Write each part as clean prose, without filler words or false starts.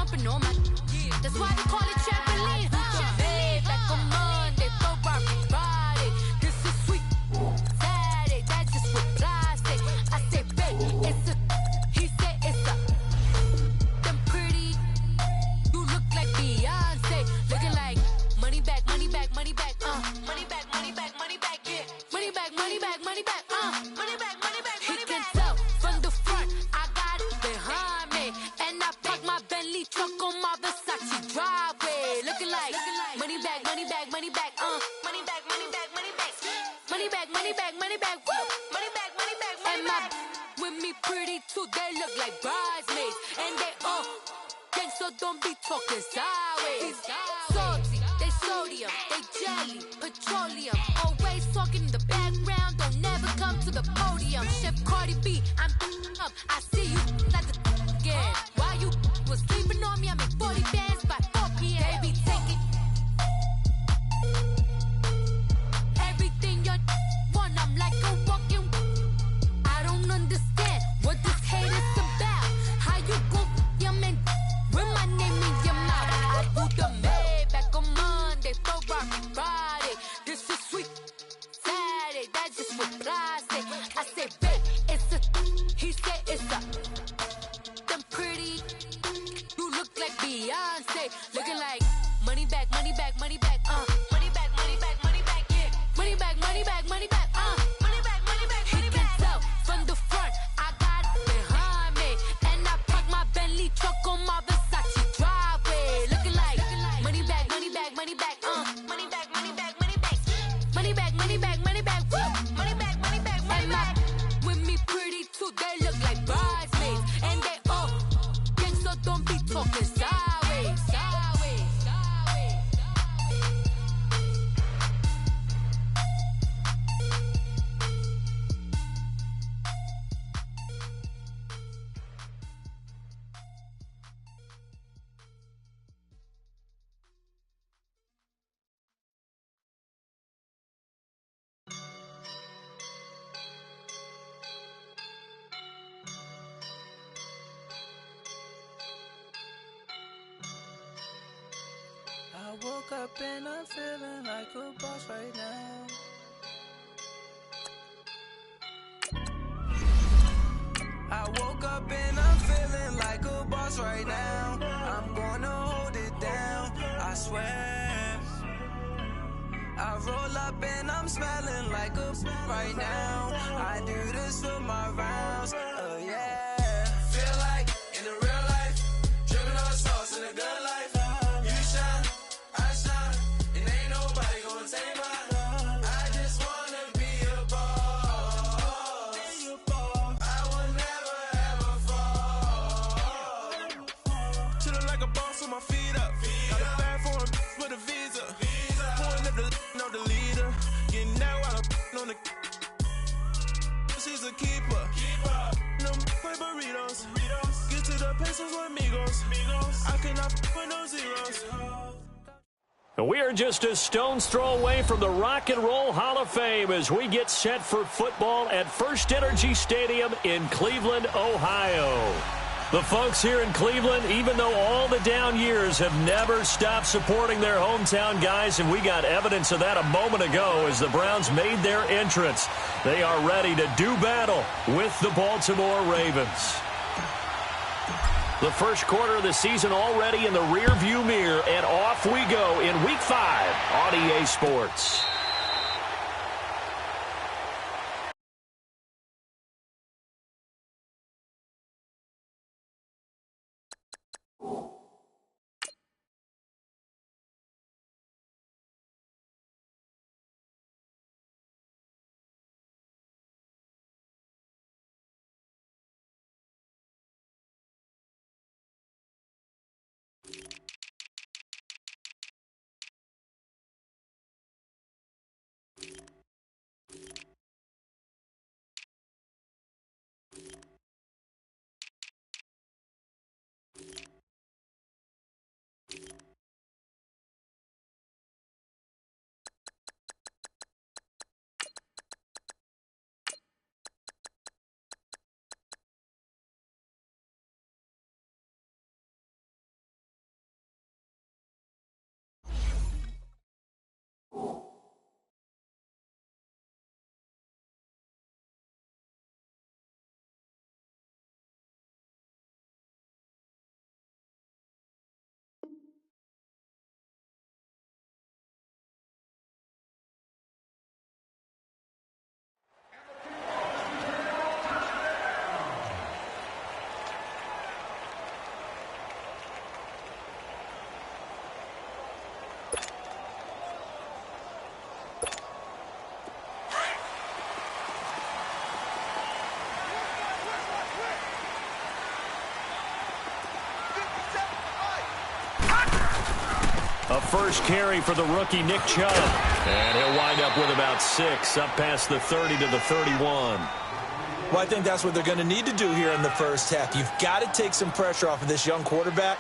jumping on my. That's why they call it trampoline. Back on Monday, Friday. This is sweet. Saturday, that's just what plastic. I say, babe, it's a. He said it's a. Them pretty. You look like Beyonce. Looking like money back, money back, money back. Money back, money back, money back. Yeah. Money back, money back, money back. Money back, money back, money back. He can tell from the front. I got it behind me, and I park my Bentley truck on my Versace driveway. Looking like money back, money back, money back. Money back, money back, money back. Money back, money back, money back. Woo. Money back, money back, money back. And my with me pretty too. They look like bridesmaids, and they all gang, so don't be talking sideways. Salty, they sodium, they jelly, petroleum. Always talking in the background, don't never come to the podium. Chef Cardi B, I'm up. I see you like the again. While you was sleeping on me, I make 40 bands by 4 p.m. Baby, take it. Everything you want, I'm like a walking. I don't understand what this hate is about. How you go your man with my name in your mouth? I do the Maybach on Monday, Friday. This is sweet. Saturday, that's just what plastic. I say, babe, it's a. He said it's a. Them pretty. You look like Beyonce. Looking like money back, money back, money back. Money back, money back, money back. Yeah. Money back, money back, money back. Money back, money back, money back. He can tell from the front. I got it behind me, and I park my Bentley truck on my Versace driveway. Looking like money back, money back, money back. Money back, money back, money back. Money back, money back, money back. Woo. Money back, money back, money back. With me pretty too, they look like bridesmaids, and they all gang, so don't be talking sideways. Sideways, sideways, sideways. I woke up and I'm feeling like a boss right now. I woke up and I'm feeling like a boss right now. I'm gonna hold it down, I swear. I roll up and I'm smelling like a right now. I do this for my rounds, yeah. Feel like in the real life, dripping on sauce in a good life. You shine, I shine, and ain't nobody gonna take mine. I just wanna be a boss. I will never ever fall. Chillin' like a boss with my feet up. Got a bag for him with a visa. Pulling up the leader. Getting that while I'm on the. She's a keeper. No play burritos. Get to the pesos with amigos. I cannot with no zeros. We are just a stone's throw away from the Rock and Roll Hall of Fame as we get set for football at First Energy Stadium in Cleveland, Ohio. The folks here in Cleveland, even though all the down years, have never stopped supporting their hometown guys, and we got evidence of that a moment ago as the Browns made their entrance. They are ready to do battle with the Baltimore Ravens. The first quarter of the season already in the rearview mirror, and off we go in Week 5 on EA Sports. A first carry for the rookie Nick Chubb. And he'll wind up with about 6, up past the 30 to the 31. Well, I think that's what they're going to need to do here in the first half. You've got to take some pressure off of this young quarterback,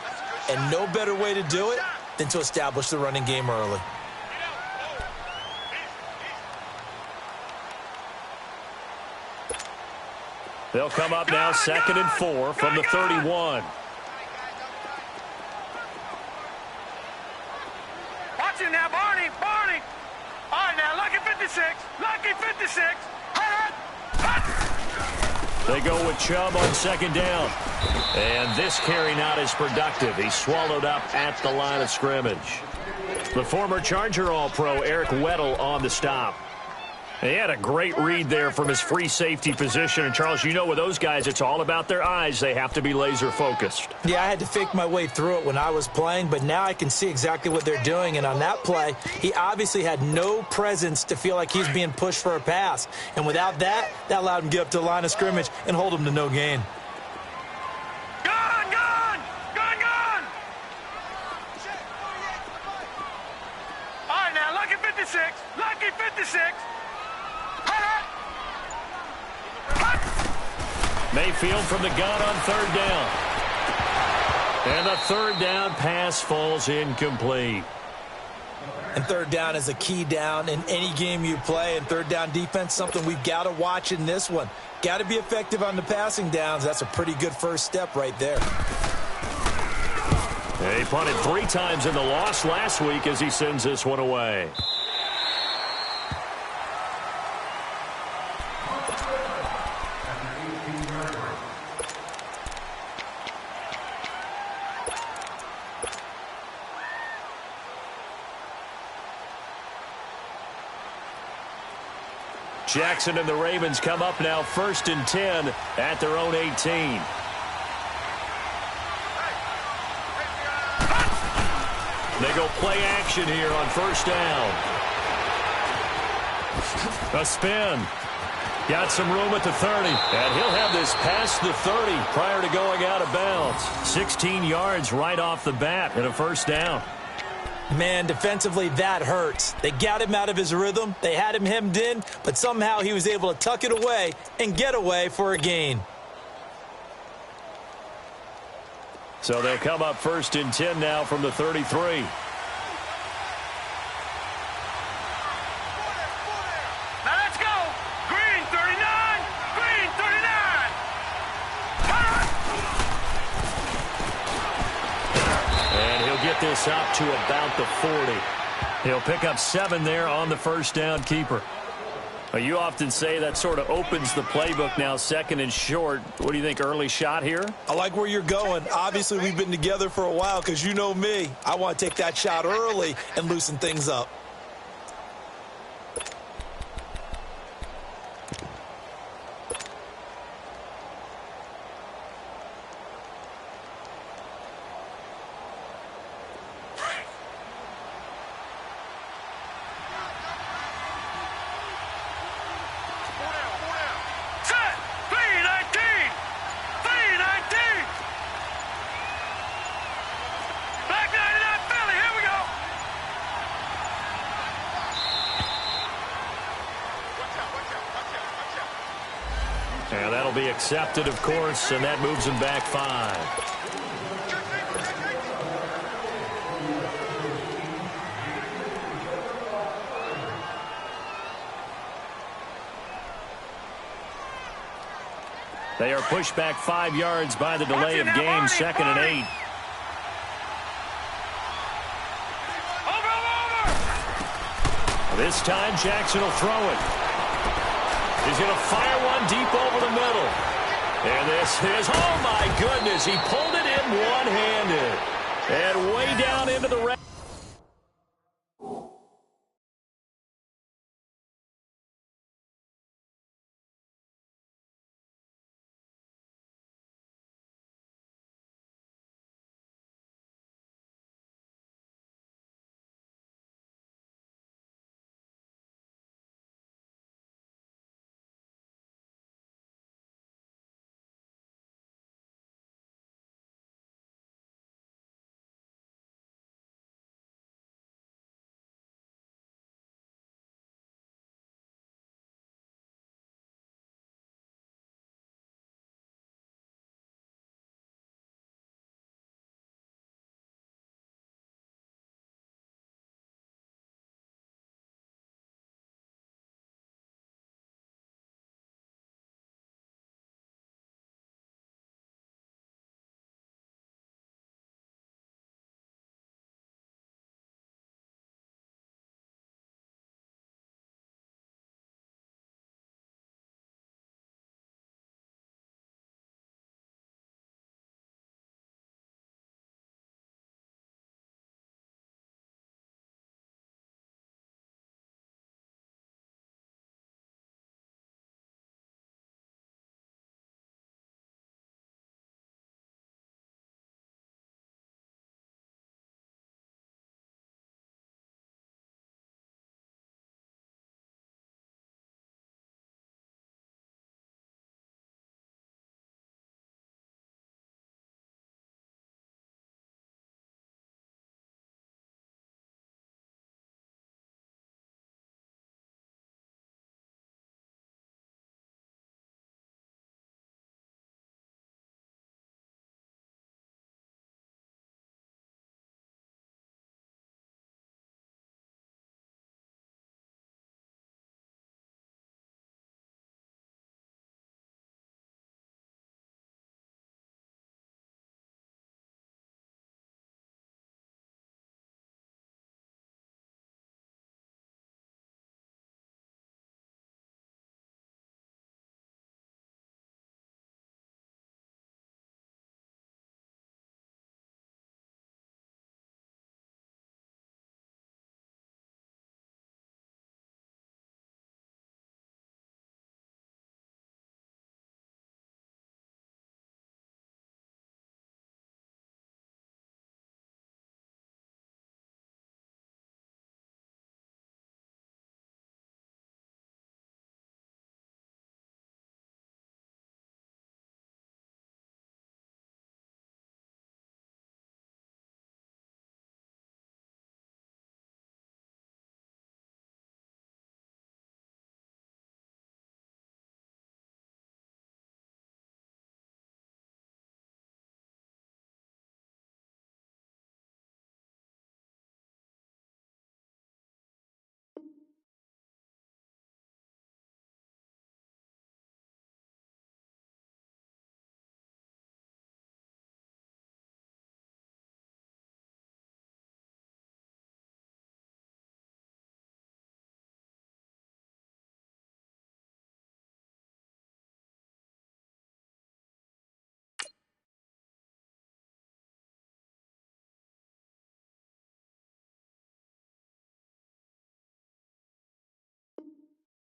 and no better way to do it than to establish the running game early. They'll come up now 2nd and 4 from the 31. Watch him now, Barney. All right, now, lucky 56. They go with Chubb on 2nd down. And this carry not as productive. He's swallowed up at the line of scrimmage. The former Charger All-Pro Eric Weddle on the stop. He had a great read there from his free safety position. And, Charles, you know with those guys, it's all about their eyes. They have to be laser-focused. Yeah, I had to fake my way through it when I was playing, but now I can see exactly what they're doing. And on that play, he obviously had no presence to feel like he's being pushed for a pass. And without that, that allowed him to get up to the line of scrimmage and hold him to no gain. Gone! All right, now, lucky 56. Mayfield from the gun on 3rd down. And the 3rd down pass falls incomplete. And 3rd down is a key down in any game you play. And 3rd down defense, something we've got to watch in this one. Got to be effective on the passing downs. That's a pretty good first step right there. He punted 3 times in the loss last week as he sends this one away. Jackson and the Ravens come up now 1st and 10 at their own 18. They go play action here on 1st down. A spin. Got some room at the 30. And he'll have this past the 30 prior to going out of bounds. 16 yards right off the bat and a 1st down. Man, defensively, that hurts. They got him out of his rhythm. They had him hemmed in, but somehow he was able to tuck it away and get away for a gain. So they'll come up 1st and 10 now from the 33. Now let's go. Green 39. And he'll get this up to about the 40. He'll pick up 7 there on the 1st down keeper. You often say that sort of opens the playbook now, 2nd and short. What do you think, early shot here? I like where you're going. Obviously, we've been together for a while because you know me. I want to take that shot early and loosen things up. And that'll be accepted, of course, and that moves him back 5. They are pushed back 5 yards by the delay of game, 2nd and 8. This time, Jackson will throw it. He's going to fire one deep over the middle. And this is, oh my goodness, he pulled it in one-handed. And way down into the red.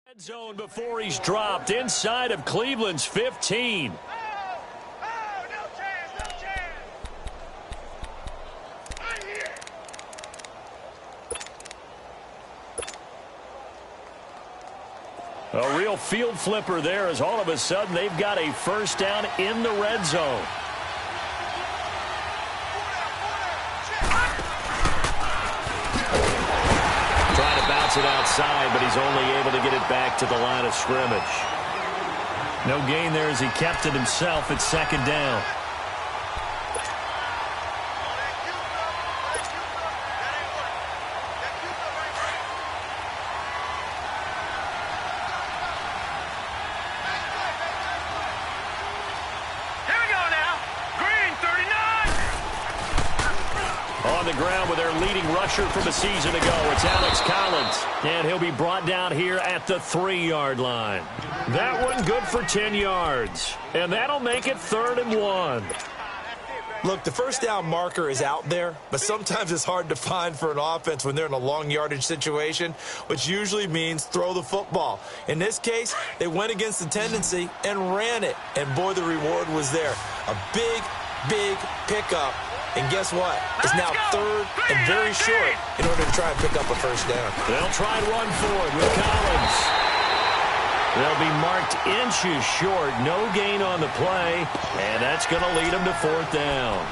Red zone before he's dropped inside of Cleveland's 15. A real field flipper there as all of a sudden they've got a first down in the red zone. Trying to bounce it outside, but he's only able to get it back to the line of scrimmage. No gain there as he kept it himself at second down. From a season ago, it's Alex Collins, and he'll be brought down here at the 3-yard line. That one good for 10 yards, and that'll make it 3rd and 1. Look, the first down marker is out there, but sometimes it's hard to find for an offense when they're in a long yardage situation, which usually means throw the football. In this case, they went against the tendency and ran it, and boy, the reward was there. A big, big pickup. And guess what? It's now 3rd and very short in order to try and pick up a first down. They'll try and run for it with Collins. They'll be marked inches short. No gain on the play. And that's going to lead them to 4th down.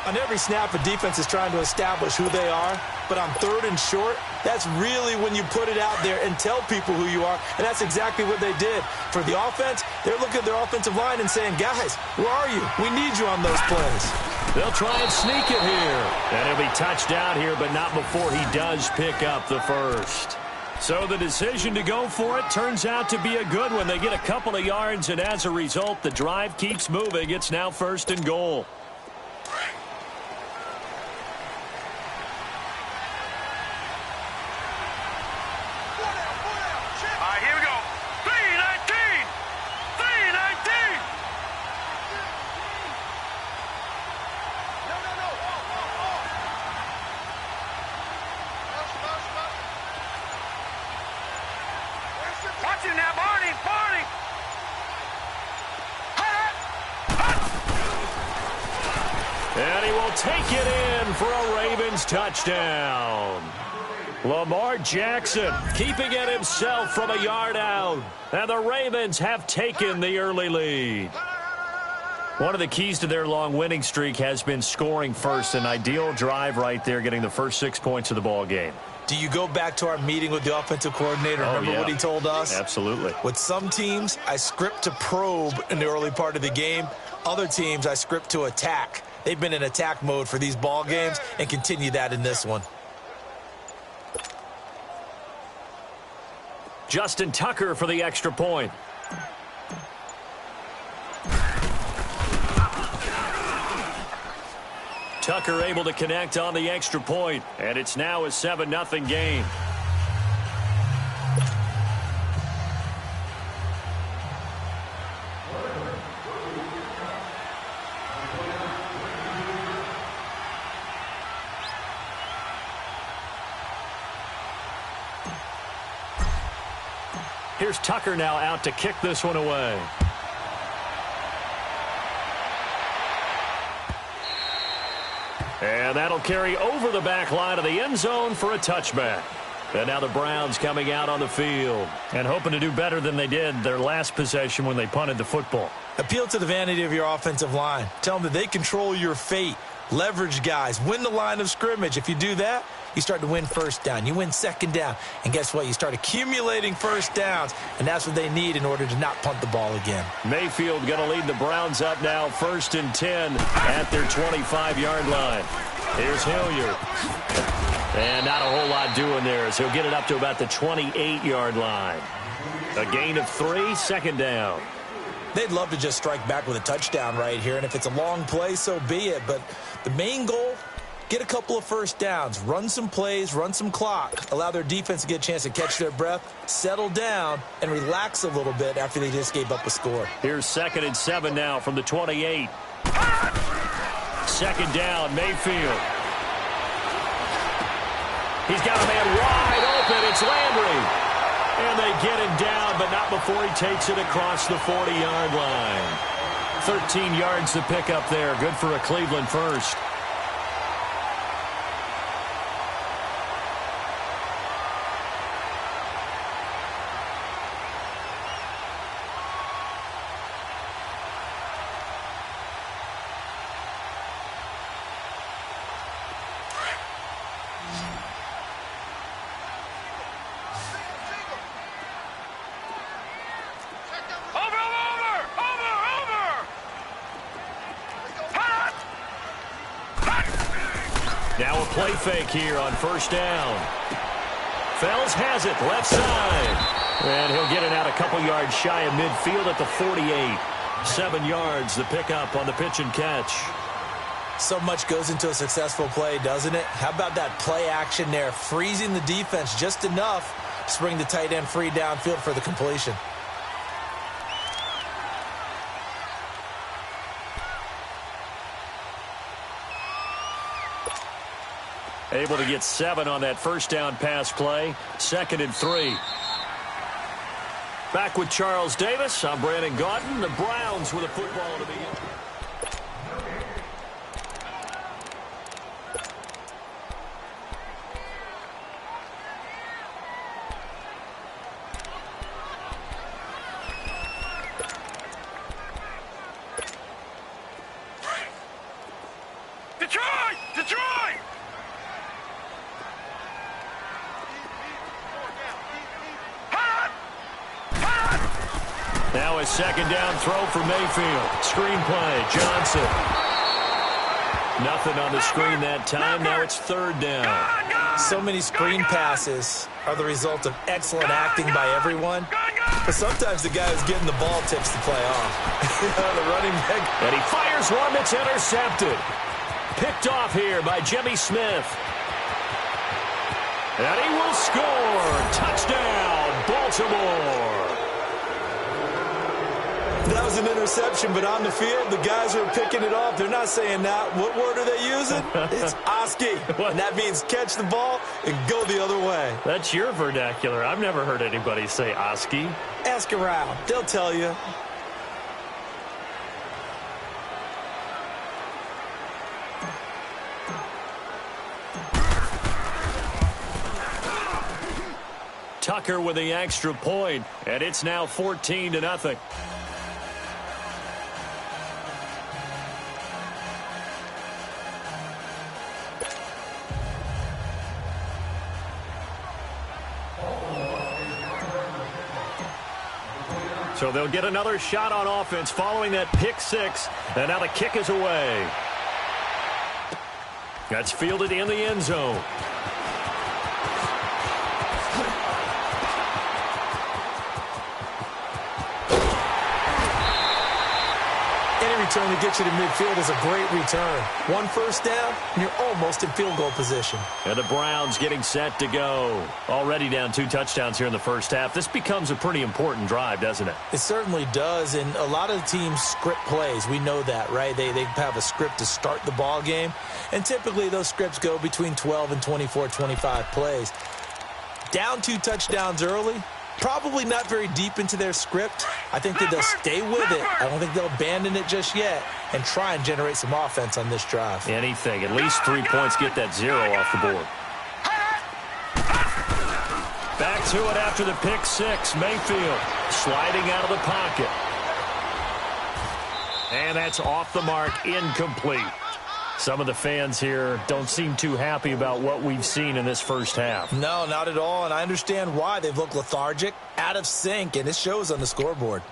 On every snap, a defense is trying to establish who they are. But on 3rd and short, that's really when you put it out there and tell people who you are. And that's exactly what they did. For the offense, they're looking at their offensive line and saying, guys, where are you? We need you on those plays. They'll try and sneak it here. And he'll be touched out here, but not before he does pick up the first. So the decision to go for it turns out to be a good one. They get a couple of yards, and as a result, the drive keeps moving. It's now 1st and goal. And he will take it in for a Ravens touchdown. Lamar Jackson keeping it himself from a yard out. And the Ravens have taken the early lead. One of the keys to their long winning streak has been scoring first. An ideal drive right there, getting the first 6 points of the ball game. Do you go back to our meeting with the offensive coordinator? Remember what he told us? Absolutely. With some teams, I script to probe in the early part of the game. Other teams, I script to attack. They've been in attack mode for these ball games and continue that in this one. Justin Tucker for the extra point. Tucker able to connect on the extra point, and it's now a 7-0 game. Here's Tucker now out to kick this one away. And that'll carry over the back line of the end zone for a touchback. And now the Browns coming out on the field and hoping to do better than they did their last possession when they punted the football. Appeal to the vanity of your offensive line. Tell them that they control your fate. Leverage guys. Win the line of scrimmage. If you do that, you start to win first down. You win second down. And guess what? You start accumulating first downs. And that's what they need in order to not punt the ball again. Mayfield going to lead the Browns up now 1st and 10 at their 25-yard line. Here's Hilliard. And not a whole lot doing there as he'll get it up to about the 28-yard line. A gain of 3, 2nd down. They'd love to just strike back with a touchdown right here. And if it's a long play, so be it. But the main goal, get a couple of first downs, run some plays, run some clock, allow their defense to get a chance to catch their breath, settle down, and relax a little bit after they just gave up a score. Here's 2nd and 7 now from the 28. 2nd down, Mayfield. He's got a man wide open. It's Landry. And they get him down, but not before he takes it across the 40-yard line. 13 yards to pick up there. Good for a Cleveland first. Now a play fake here on first down. Fells has it, left side. And he'll get it out a couple yards shy of midfield at the 48. 7 yards the pickup on the pitch and catch. So much goes into a successful play, doesn't it? How about that play action there, freezing the defense just enough to bring the tight end free downfield for the completion. Able to get 7 on that first down pass play. 2nd and 3. Back with Charles Davis. I'm Brandon Gaudin. The Browns with a football to begin. Detroit! Detroit! Now a 2nd down throw for Mayfield. Screen play, Johnson. Nothing on the screen that time. Now it's 3rd down. So many screen passes are the result of excellent acting by everyone. But sometimes the guy who's getting the ball tips the play off. The running back. And he fires one that's intercepted. Picked off here by Jimmy Smith. And he will score. Touchdown, Baltimore. That was an interception, but on the field, the guys who are picking it off, they're not saying that. What word are they using? It's S.O.C.O.M. And that means catch the ball and go the other way. That's your vernacular. I've never heard anybody say S.O.C.O.M. Ask around. They'll tell you. Tucker with the extra point, and it's now 14-0. So they'll get another shot on offense following that pick 6, and now the kick is away. That's fielded in the end zone. Return to get you to midfield is a great return. 1 first down, and you're almost in field goal position. And the Browns getting set to go. Already down 2 touchdowns here in the first half. This becomes a pretty important drive, doesn't it? It certainly does, and a lot of teams script plays. We know that, right? They have a script to start the ball game, and typically those scripts go between 12 and 24, 25 plays. Down 2 touchdowns early, probably not very deep into their script. I think that they'll stay with it. I don't think they'll abandon it just yet and try and generate some offense on this drive. Anything. At least 3 points, get that 0 off the board. Back to it after the pick 6. Mayfield sliding out of the pocket. And that's off the mark, incomplete. Some of the fans here don't seem too happy about what we've seen in this first half. No, not at all, and I understand why. They've looked lethargic, out of sync, and it shows on the scoreboard.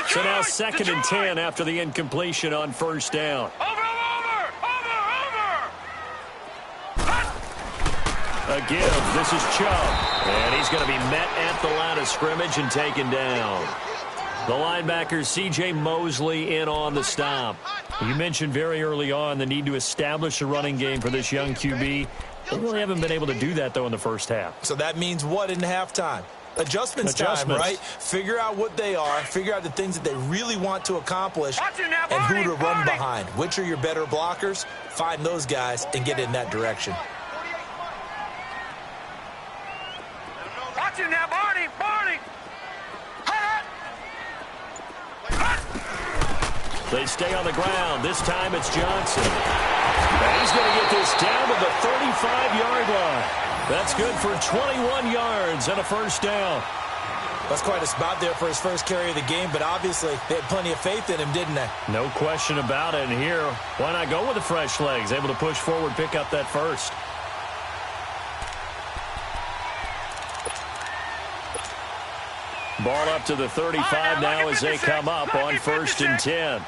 So now 2nd and 10 after the incompletion on first down. Over! A give. This is Chubb. And he's going to be met at the line of scrimmage and taken down. The linebacker, C.J. Mosley, in on the stop. You mentioned very early on the need to establish a running game for this young QB. They really haven't been able to do that, though, in the first half. So that means what in halftime? Adjustments time, right? Figure out what they are, figure out the things that they really want to accomplish, and who to run behind. Which are your better blockers? Find those guys and get in that direction. They stay on the ground. This time it's Johnson. And he's going to get this down to the 35-yard line. That's good for 21 yards and a first down. That's quite a spot there for his first carry of the game, but obviously they had plenty of faith in him, didn't they? No question about it. And here, why not go with the fresh legs? Able to push forward, pick up that first. Ball up to the 35 now as they come up on 1st and 10.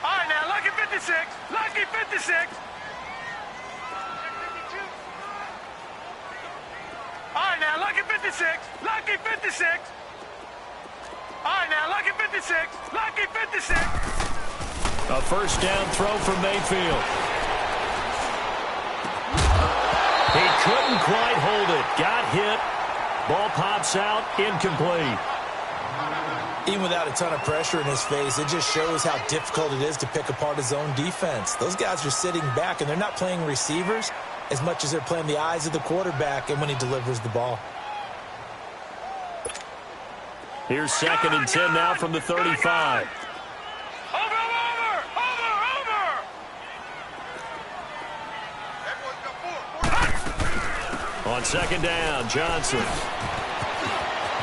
All right, now, lucky 56. Lucky 56. All right, now, lucky 56. Lucky 56. All right, now, lucky 56. Lucky 56. A first down throw from Mayfield. He couldn't quite hold it. Got hit. Ball pops out, incomplete. Even without a ton of pressure in his face, it just shows how difficult it is to pick apart his own defense. Those guys are sitting back, and they're not playing receivers as much as they're playing the eyes of the quarterback and when he delivers the ball. Here's 2nd and 10 now from the 35. Over. On 2nd down, Johnson.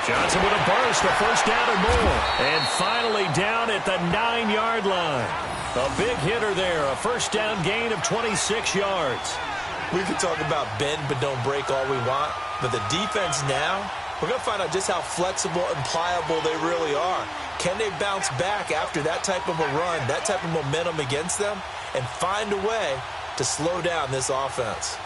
Johnson with a burst, a first down and more. And finally down at the 9-yard line. A big hitter there, a first down gain of 26 yards. We can talk about bend but don't break all we want, but the defense now, we're going to find out just how flexible and pliable they really are. Can they bounce back after that type of a run, that type of momentum against them, and find a way to slow down this offense?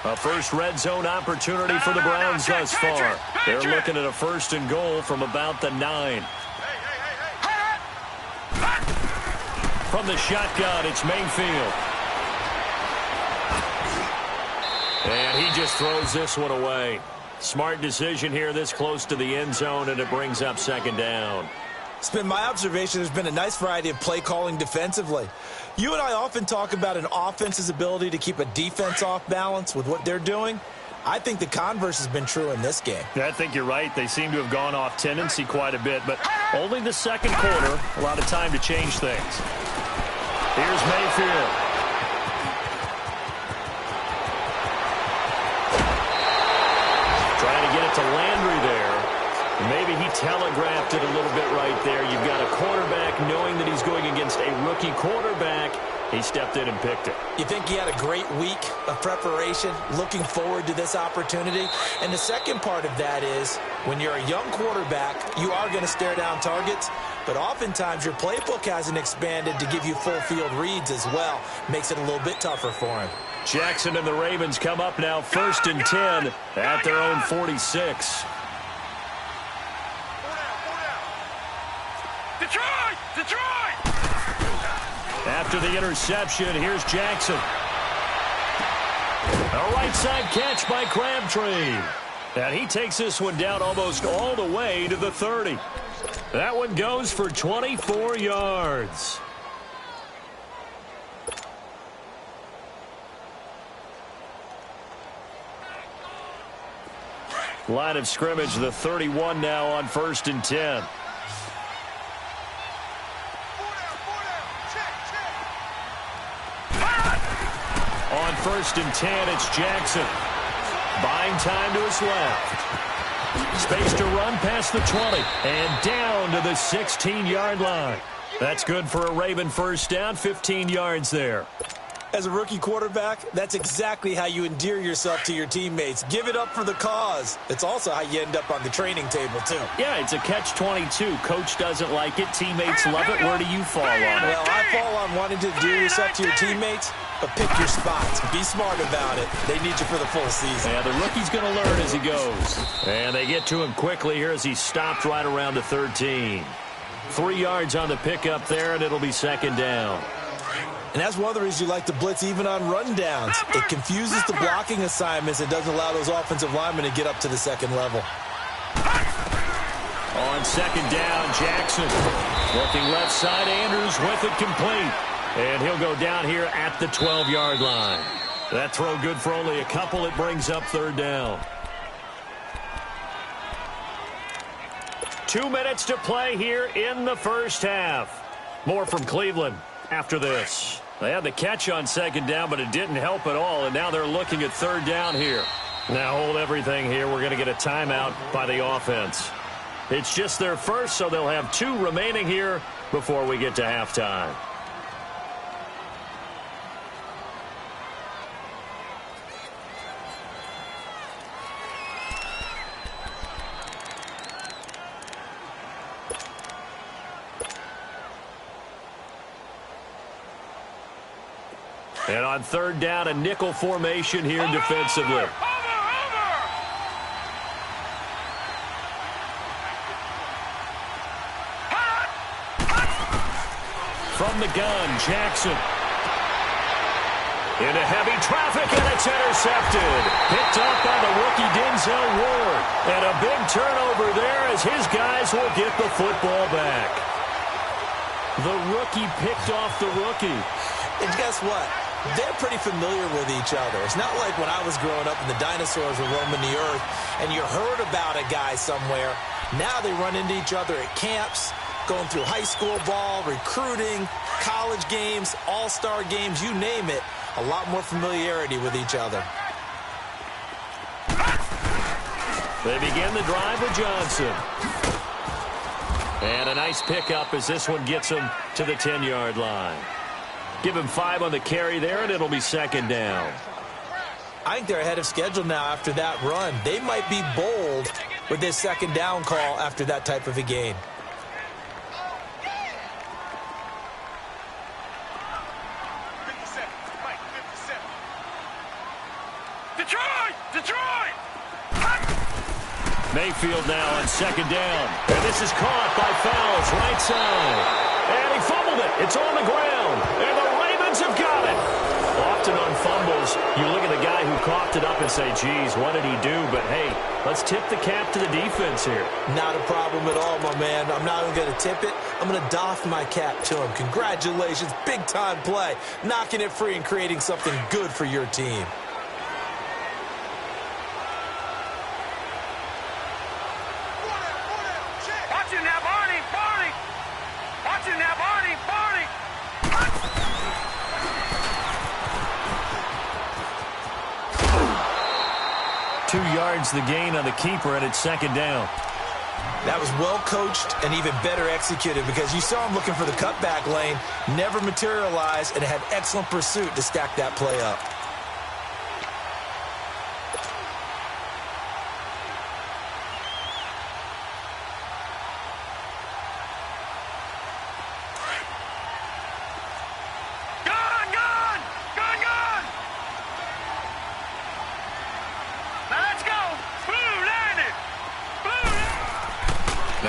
A first red zone opportunity for the Browns thus far. They're looking at a 1st and goal from about the 9. From the shotgun, it's Mayfield. And he just throws this one away. Smart decision here this close to the end zone, and it brings up 2nd down. It's been my observation there's been a nice variety of play calling defensively. You and I often talk about an offense's ability to keep a defense off balance with what they're doing. I think the converse has been true in this game. I think you're right. They seem to have gone off tendency quite a bit, but only the 2nd quarter, a lot of time to change things. Here's Mayfield. Trying to get it to Landry there. Maybe he telegraphed it a little bit right there. You've got a quarterback knowing that he's going against a rookie quarterback. He stepped in and picked it. You think he had a great week of preparation, looking forward to this opportunity? And the second part of that is, when you're a young quarterback, you are going to stare down targets, but oftentimes your playbook hasn't expanded to give you full field reads as well. Makes it a little bit tougher for him. Jackson and the Ravens come up now 1st and 10 at their own 46. Detroit! After the interception, here's Jackson. A right side catch by Crabtree. And he takes this one down almost all the way to the 30. That one goes for 24 yards. Line of scrimmage, the 31 now on 1st and 10. On 1st and 10, it's Jackson. Buying time to his left. Space to run past the 20 and down to the 16-yard line. That's good for a Raven first down, 15 yards there. As a rookie quarterback, that's exactly how you endear yourself to your teammates. Give it up for the cause. It's also how you end up on the training table, too. Yeah, it's a catch-22. Coach doesn't like it. Teammates love it. Where do you fall on it? Well, I fall on wanting to endear yourself to your teammates, but pick your spots. Be smart about it. They need you for the full season. Yeah, the rookie's going to learn as he goes. And they get to him quickly here as he stopped right around the 13. 3 yards on the pickup there, and it'll be 2nd down. And that's one of the reasons you like to blitz even on rundowns. It confuses the blocking assignments and doesn't allow those offensive linemen to get up to the second level. On 2nd down, Jackson. Looking left side, Andrews with it complete. And he'll go down here at the 12-yard line. That throw good for only a couple. It brings up 3rd down. 2 minutes to play here in the first half. More from Cleveland after this. They had the catch on second down, but it didn't help at all, and now they're looking at third down here. Now hold everything here. We're going to get a timeout by the offense. It's just their first, so they'll have 2 remaining here before we get to halftime. And on third down, a nickel formation here defensively. From the gun, Jackson. Into heavy traffic, and it's intercepted. Picked up by the rookie Denzel Ward. And a big turnover there as his guys will get the football back. The rookie picked off the rookie. And guess what? They're pretty familiar with each other. It's not like when I was growing up and the dinosaurs were roaming the earth and you heard about a guy somewhere. Now they run into each other at camps, going through high school ball, recruiting, college games, all-star games, you name it. A lot more familiarity with each other. They begin the drive with Johnson. And a nice pickup as this one gets him to the 10-yard line. Give him 5 on the carry there, and it'll be second down. I think they're ahead of schedule now after that run. They might be bold with this second down call after that type of a game. Detroit! Mayfield now on second down. And this is caught by Fowles, right side. And he fumbled it. It's on the ground. And the Ravens have got it. Often on fumbles, you look at the guy who coughed it up and say, geez, what did he do? But, hey, let's tip the cap to the defense here. Not a problem at all, my man. I'm not even going to tip it. I'm going to doff my cap to him. Congratulations. Big-time play. Knocking it free and creating something good for your team. The gain on the keeper, and it's second down. That was well coached and even better executed because you saw him looking for the cutback lane, never materialized, and had excellent pursuit to stack that play up.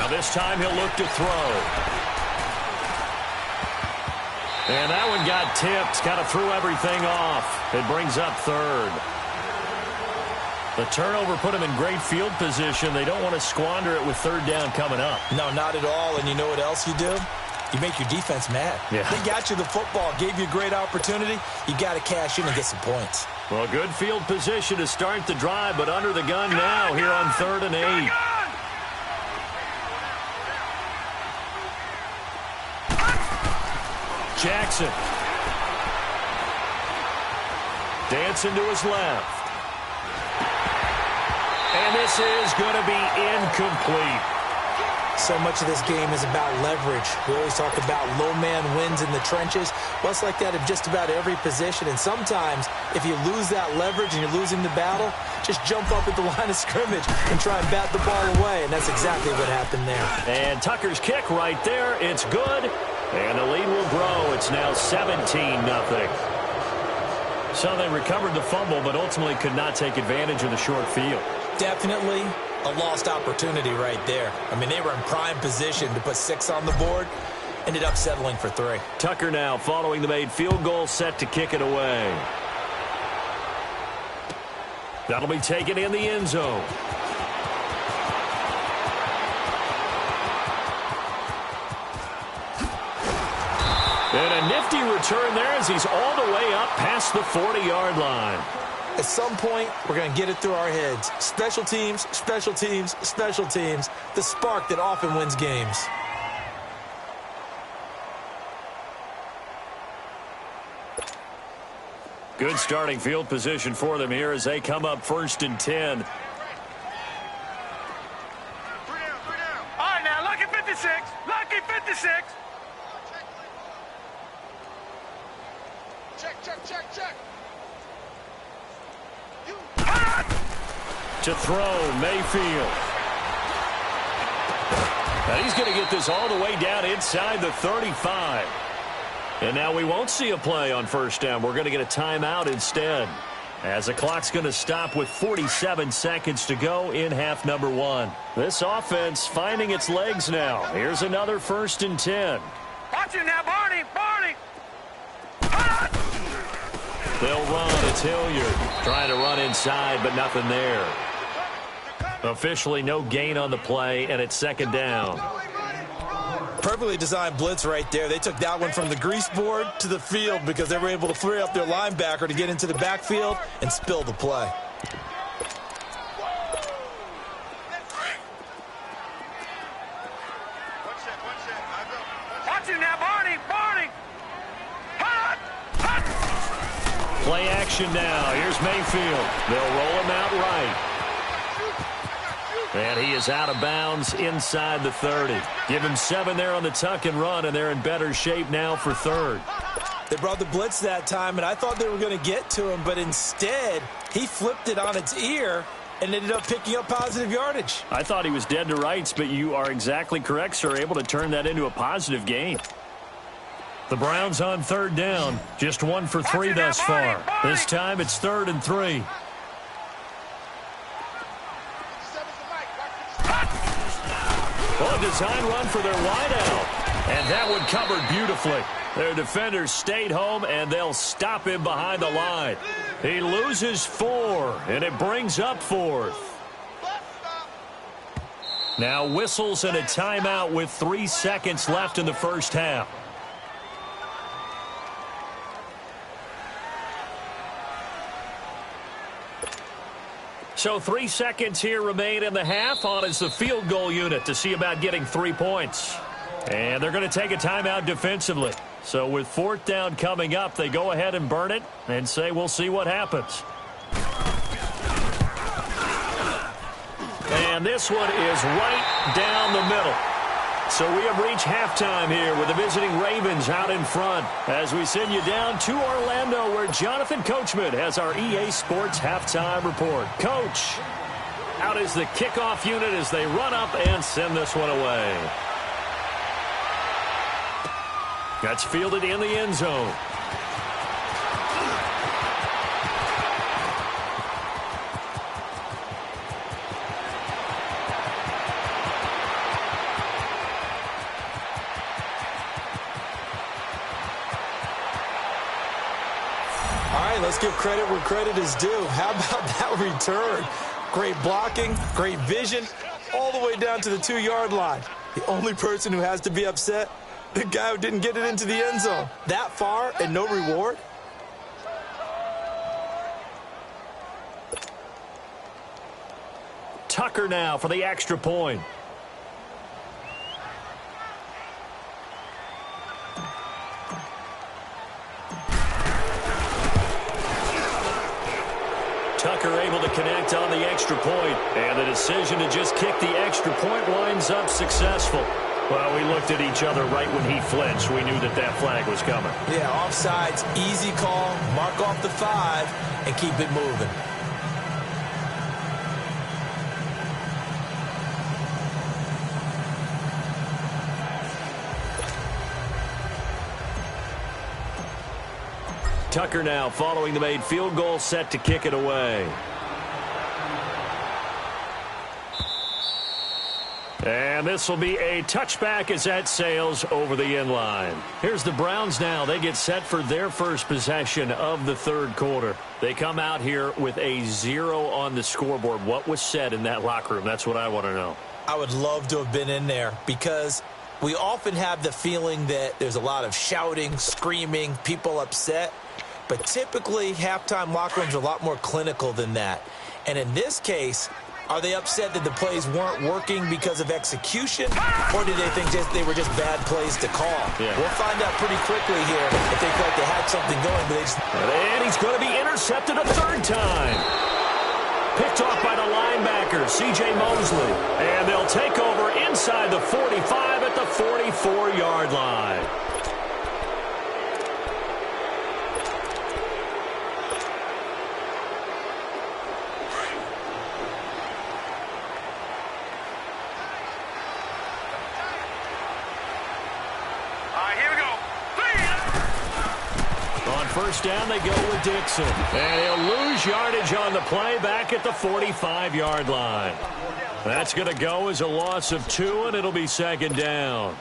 This time he'll look to throw. And that one got tipped. Kind of threw everything off. It brings up third. The turnover put him in great field position. They don't want to squander it with third down coming up. No, not at all. And you know what else you do? You make your defense mad. Yeah. They got you the football, gave you a great opportunity. You got to cash in and get some points. Well, good field position to start the drive, but under the gun now here on 3rd and 8. Jackson. Dancing to his left. And this is going to be incomplete. So much of this game is about leverage. We always talk about low man wins in the trenches. Well, it's like that in just about every position. And sometimes, if you lose that leverage and you're losing the battle, just jump up at the line of scrimmage and try and bat the ball away. And that's exactly what happened there. And Tucker's kick right there. It's good. And the lead will grow. It's now 17-0. So they recovered the fumble, but ultimately could not take advantage of the short field. Definitely a lost opportunity right there. I mean, they were in prime position to put 6 on the board. Ended up settling for 3. Tucker now following the made field goal, set to kick it away. That'll be taken in the end zone. And a nifty return there as he's all the way up past the 40-yard line. At some point, we're going to get it through our heads. Special teams, special teams, special teams. The spark that often wins games. Good starting field position for them here as they come up 1st and 10. All right, now, lucky 56. Lucky 56. Check. To throw, Mayfield. Now he's going to get this all the way down inside the 35. And now we won't see a play on 1st down. We're going to get a timeout instead, as the clock's going to stop with 47 seconds to go in half number 1. This offense finding its legs now. Here's another 1st and 10. Watch it now, Barney. They'll run. It's Hilliard trying to run inside, but nothing there. Officially no gain on the play, and it's 2nd down. Perfectly designed blitz right there. They took that one from the grease board to the field because they were able to free up their linebacker to get into the backfield and spill the play. Watch it now, Barney. Play action now. Here's Mayfield. They'll roll him out right. And he is out of bounds inside the 30. Give him 7 there on the tuck and run, and they're in better shape now for 3rd. They brought the blitz that time, and I thought they were going to get to him, but instead he flipped it on its ear and ended up picking up positive yardage. I thought he was dead to rights, but you are exactly correct, sir. Able to turn that into a positive gain. The Browns on 3rd down. Just 1 for 3 thus far. This time it's 3rd and 3. Well, a design run for their wideout. And that one covered beautifully. Their defenders stayed home, and they'll stop him behind the line. He loses 4, and it brings up 4th. Now whistles and a timeout with 3 seconds left in the 1st half. So 3 seconds here remain in the half. On is the field goal unit to see about getting 3 points. And they're going to take a timeout defensively. So with 4th down coming up, they go ahead and burn it and say we'll see what happens. And this one is right down the middle. So we have reached halftime here with the visiting Ravens out in front as we send you down to Orlando where Jonathan Coachman has our EA Sports halftime report. Coach, out is the kickoff unit as they run up and send this one away. That's fielded in the end zone. Let's give credit where credit is due. How about that return? Great blocking, great vision, all the way down to the 2-yard line. The only person who has to be upset, the guy who didn't get it into the end zone. That far and no reward? Tucker now for the extra point. Tucker able to connect on the extra point, and the decision to just kick the extra point winds up successful. Well, we looked at each other right when he flinched. We knew that that flag was coming. Yeah, offsides, easy call, mark off the 5, and keep it moving. Tucker now following the made field goal, set to kick it away. And this will be a touchback as that sails over the end line. Here's the Browns now. They get set for their first possession of the 3rd quarter. They come out here with a 0 on the scoreboard. What was said in that locker room? That's what I want to know. I would love to have been in there because we often have the feeling that there's a lot of shouting, screaming, people upset. But typically, halftime locker rooms are a lot more clinical than that. And in this case, are they upset that the plays weren't working because of execution, or did they think they were just bad plays to call? Yeah. We'll find out pretty quickly here if they feel like they had something going. But they just... And he's going to be intercepted a third time. Picked off by the linebacker, C.J. Mosley. And they'll take over inside the 45 at the 44-yard line. First down, they go with Dixon. And he'll lose yardage on the play back at the 45-yard line. That's going to go as a loss of 2, and it'll be second down.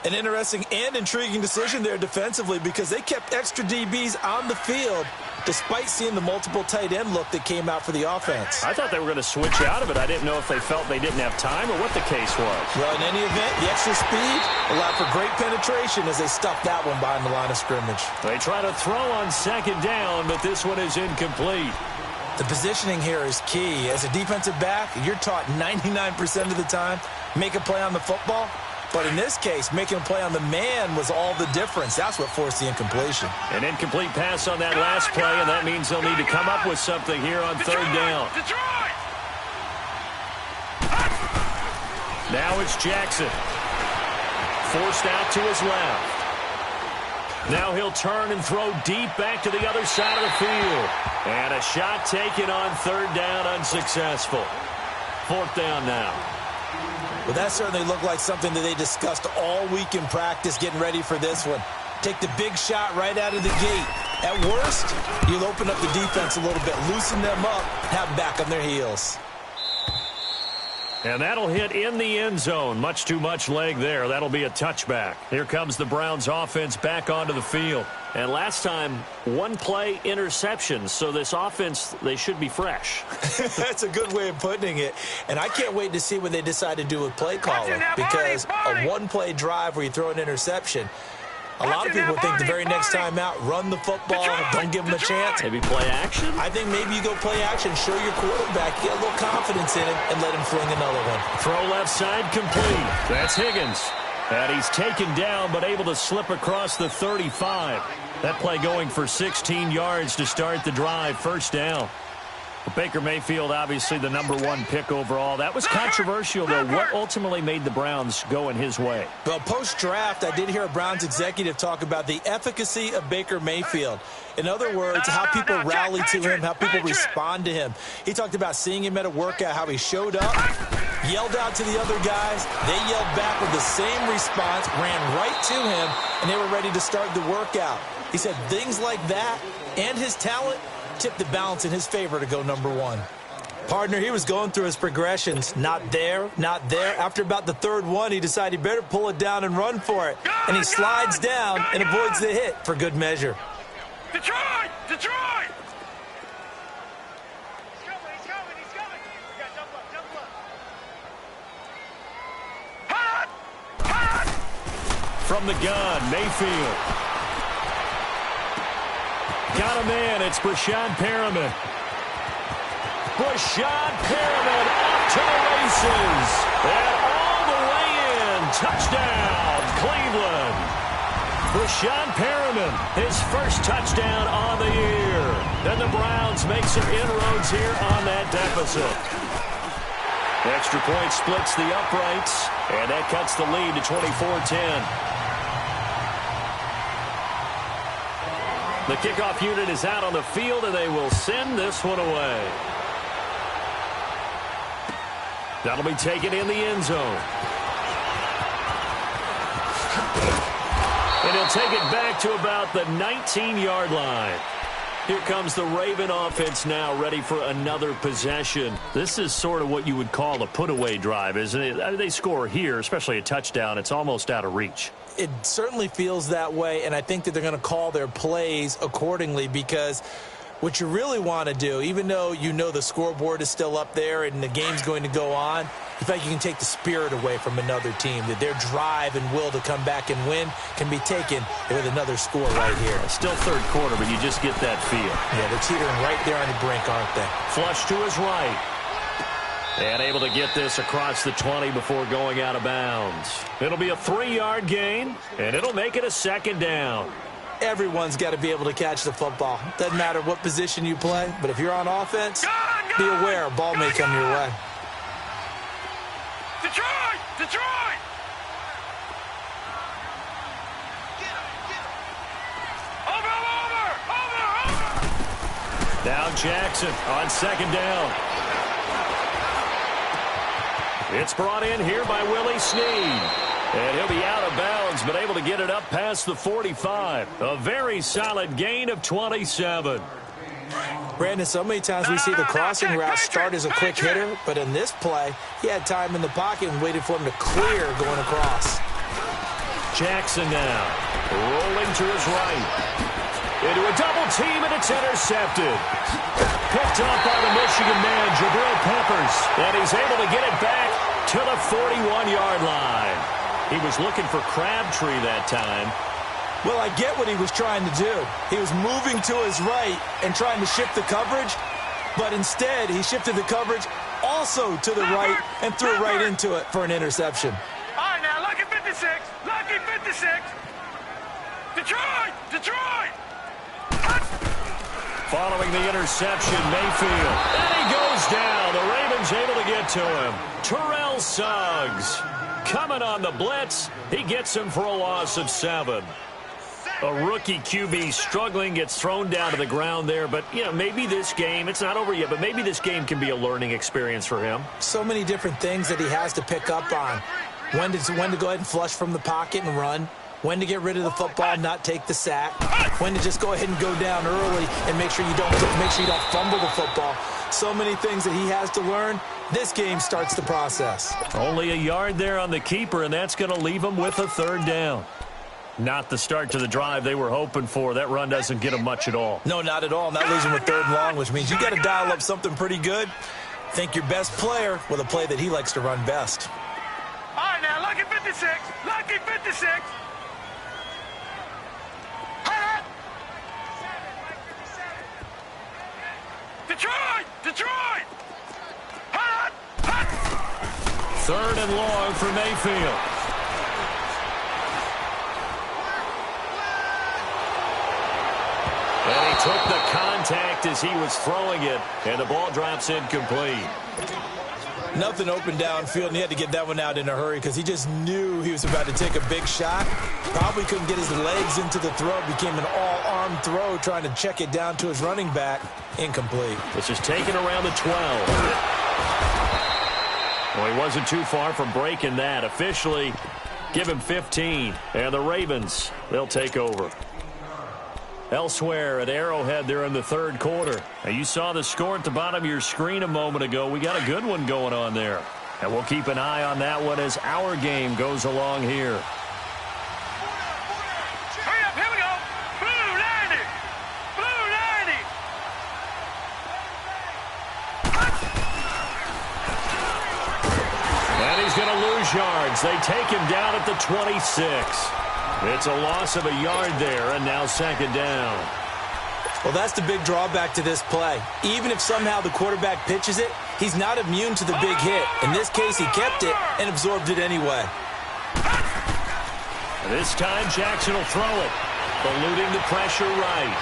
An interesting and intriguing decision there defensively because they kept extra DBs on the field despite seeing the multiple tight end look that came out for the offense. I thought they were going to switch out of it. I didn't know if they felt they didn't have time or what the case was. Well, in any event, the extra speed allowed for great penetration as they stuffed that one behind the line of scrimmage. They try to throw on second down, but this one is incomplete. The positioning here is key. As a defensive back, you're taught 99% of the time, make a play on the football. But in this case, making a play on the man was all the difference. That's what forced the incompletion. An incomplete pass on that last play, and that means they'll need to come up with something here on third down. Now it's Jackson. Forced out to his left. Now he'll turn and throw deep back to the other side of the field. And a shot taken on third down, unsuccessful. Fourth down now. Well, that certainly looked like something that they discussed all week in practice getting ready for this one. Take the big shot right out of the gate. At worst, you'll open up the defense a little bit, loosen them up, have them back on their heels. And that'll hit in the end zone. Much too much leg there. That'll be a touchback. Here comes the Browns offense back onto the field. And last time, one play interception. So this offense, they should be fresh. That's a good way of putting it. And I can't wait to see what they decide to do with play calling. Because a one-play drive where you throw an interception, a lot of people think the very next time out, run the football, don't give them a chance. Maybe play action? I think maybe you go play action, show your quarterback, get a little confidence in him, and let him fling another one. Throw left side complete. That's Higgins. And he's taken down, but able to slip across the 35. That play going for 16 yards to start the drive. First down. Baker Mayfield, obviously the #1 pick overall. That was controversial, though. What ultimately made the Browns go in his way? Well, post-draft, I did hear a Browns executive talk about the efficacy of Baker Mayfield. In other words, how people rally to him, how people respond to him. He talked about seeing him at a workout, how he showed up, yelled out to the other guys. They yelled back with the same response, ran right to him, and they were ready to start the workout. He said things like that and his talent tipped the balance in his favor to go #1. Partner, he was going through his progressions. Not there, not there. After about the third one, he decided he better pull it down and run for it. And he slides down and avoids the hit for good measure. Detroit! Detroit! He's coming. You got jump up. Hot! From the gun, Mayfield. Got a man. It's Brashad Perriman. Brashad Perriman off to the races. And all the way in. Touchdown, Cleveland. Brashad Perriman, his first touchdown on the year. And the Browns make some inroads here on that deficit. Extra point splits the uprights. And that cuts the lead to 24-10. The kickoff unit is out on the field, and they will send this one away. That'll be taken in the end zone. And he'll take it back to about the 19-yard line. Here comes the Raven offense now, ready for another possession. This is sort of what you would call a put-away drive, isn't it? I mean, they score here, especially a touchdown. It's almost out of reach. It certainly feels that way, and I think that they're going to call their plays accordingly because what you really want to do, even though you know the scoreboard is still up there and the game's going to go on, you feel like you can take the spirit away from another team, that their drive and will to come back and win can be taken with another score right here. Still third quarter, but you just get that feel. Yeah, they're teetering right there on the brink, aren't they? Flush to his right. And able to get this across the 20 before going out of bounds. It'll be a 3-yard gain, and it'll make it a second down. Everyone's got to be able to catch the football. Doesn't matter what position you play, but if you're on offense, be aware a ball may come your way. Detroit! Detroit! Over! Now Jackson on second down. It's brought in here by Willie Snead. And he'll be out of bounds, but able to get it up past the 45. A very solid gain of 27. Brandon, so many times we see the crossing route start as a quick hitter, but in this play, he had time in the pocket and waited for him to clear going across. Jackson now, rolling to his right. Into a double team, and it's intercepted. Picked up by the Michigan man, Jabril Peppers, and he's able to get it back to the 41-yard line. He was looking for Crabtree that time. Well, I get what he was trying to do. He was moving to his right and trying to shift the coverage, but instead he shifted the coverage also to the right and threw right into it for an interception. All right, now, lucky 56. Lucky 56. Detroit! Detroit! Following the interception, Mayfield. And he goes down. The Ravens able to get to him. Terrell Suggs coming on the blitz. He gets him for a loss of 7. A rookie QB struggling, gets thrown down to the ground there. But, you know, maybe this game, it's not over yet, but maybe this game can be a learning experience for him. So many different things that he has to pick up on. When to go ahead and flush from the pocket and run. When to get rid of the football and not take the sack. When to just go ahead and go down early and make sure you don't fumble the football. So many things that he has to learn. This game starts the process. Only a yard there on the keeper, and that's going to leave him with a third down. Not the start to the drive they were hoping for. That run doesn't get them much at all. No, not at all. Not losing with third and long, which means you got to dial up something pretty good. Think your best player with a play that he likes to run best. All right, now, lucky 56. Lucky 56. Detroit! Detroit! Third and long for Mayfield. And he took the contact as he was throwing it, and the ball drops incomplete. Nothing open downfield, and he had to get that one out in a hurry because he just knew he was about to take a big shot. Probably couldn't get his legs into the throw. Became an all-arm throw, trying to check it down to his running back. Incomplete. This is taken around the 12. Well, he wasn't too far from breaking that. Officially, give him 15. And the Ravens, they'll take over. Elsewhere at Arrowhead, they're in the third quarter. Now, you saw the score at the bottom of your screen a moment ago. We got a good one going on there. And we'll keep an eye on that one as our game goes along here. Hurry up, here we go. Blue 90. Blue 90. And he's going to lose yards. They take him down at the 26. It's a loss of a yard there, and now second down. Well, that's the big drawback to this play. Even if somehow the quarterback pitches it, he's not immune to the big hit. In this case, he kept it and absorbed it anyway. This time, Jackson will throw it, eluding the pressure right.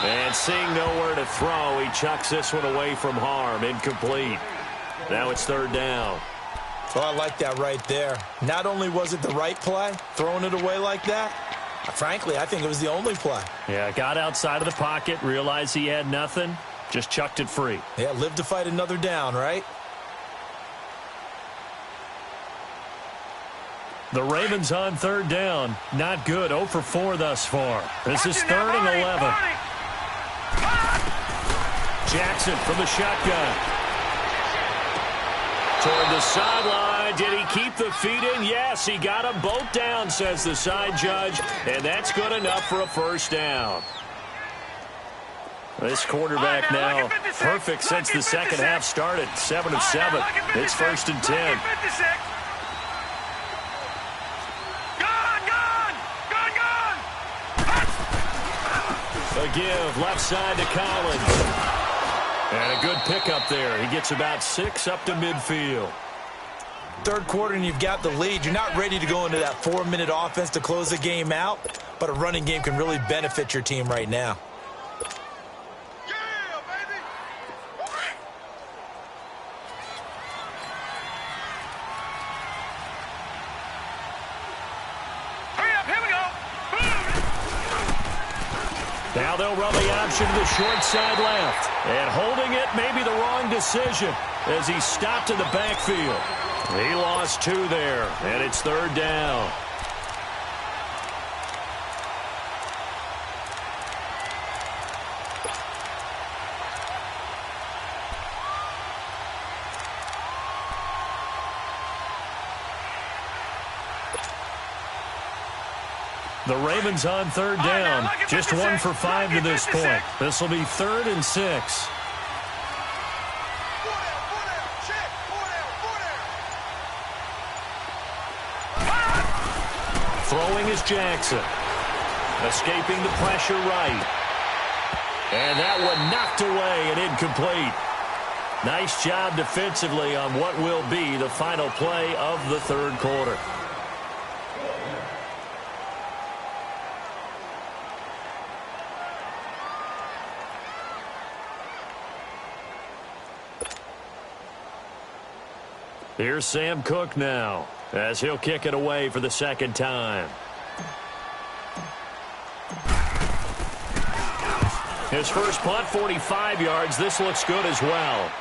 And seeing nowhere to throw, he chucks this one away from harm. Incomplete. Now it's third down. Well, I like that right there. Not only was it the right play, throwing it away like that, frankly, I think it was the only play. Yeah, got outside of the pocket, realized he had nothing, just chucked it free. Yeah, live to fight another down, right? The Ravens on third down. Not good. 0 for 4 thus far. This is third and 11. Jackson from the shotgun. Toward the sideline. Did he keep the feet in? Yes, he got them both down, says the side judge. And that's good enough for a first down. This quarterback now perfect since the second half started. 7 of 7. It's 1st and 10. A give left side to Collins. And a good pickup there. He gets about 6 up to midfield. Third quarter and you've got the lead. You're not ready to go into that 4-minute offense to close the game out, but a running game can really benefit your team right now. Now they'll run the option to the short side left. And holding it may be the wrong decision as he stopped in the backfield. He lost 2 there, and it's 3rd down. The Ravens on 3rd down. Just 1 for 5 to this point. This will be 3rd and 6. Throwing is Jackson. Escaping the pressure right. And that one knocked away and incomplete. Nice job defensively on what will be the final play of the 3rd quarter. Here's Sam Cook now, as he'll kick it away for the 2nd time. His first punt, 45 yards. This looks good as well.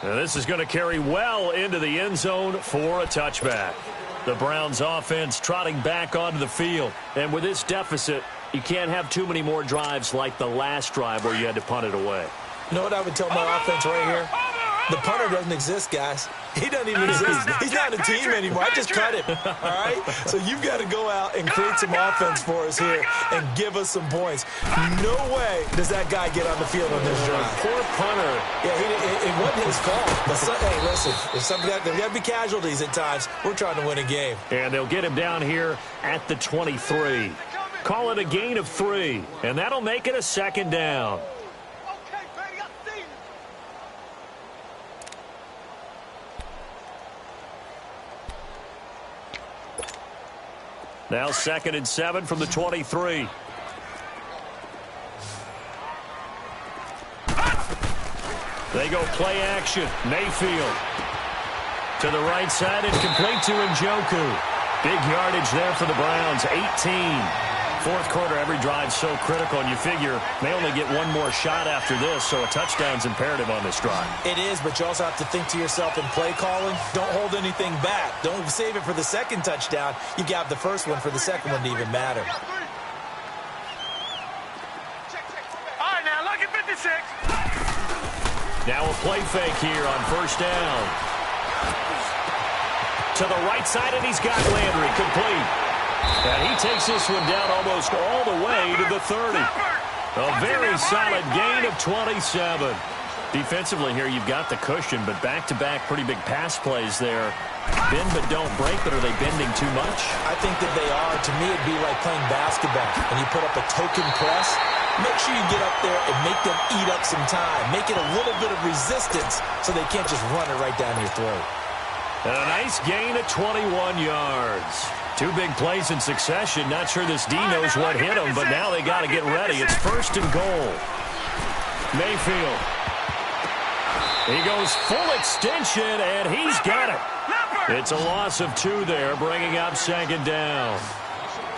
Now this is going to carry well into the end zone for a touchback. The Browns offense trotting back onto the field. And with this deficit, you can't have too many more drives like the last drive where you had to punt it away. You know what I would tell my offense right here? The punter doesn't exist, guys. He doesn't even exist. He's not a team anymore. I just cut him, all right? So you've got to go out and create some offense for us here and give us some points. No way does that guy get on the field on this drive. Poor punter. Yeah, it wasn't his fault. But hey, listen, there's got to be casualties at times. We're trying to win a game. And they'll get him down here at the 23. Call it a gain of 3, and that'll make it a 2nd down. Now 2nd and 7 from the 23. They go play action. Mayfield to the right side and complete to Njoku. Big yardage there for the Browns, 18. 4th quarter, every drive so critical, and you figure they only get 1 more shot after this, so a touchdown's imperative on this drive. It is, but you also have to think to yourself in play calling, don't hold anything back. Don't save it for the 2nd touchdown. You got the first one for the 2nd one to even matter. All right, now, look at 56. Now a play fake here on 1st down. To the right side, and he's got Landry complete. And he takes this one down almost all the way to the 30. A very solid gain of 27. Defensively here, you've got the cushion, but back-to-back pretty big pass plays there. Bend but don't break, but are they bending too much? I think that they are. To me, it'd be like playing basketball. When you put up a token press, make sure you get up there and make them eat up some time. Make it a little bit of resistance so they can't just run it right down your throat. And a nice gain of 21 yards. 2 big plays in succession. Not sure this D knows what hit him, but now they got to get ready. It's 1st and goal. Mayfield. He goes full extension, and he's got it. It's a loss of 2 there, bringing up 2nd down.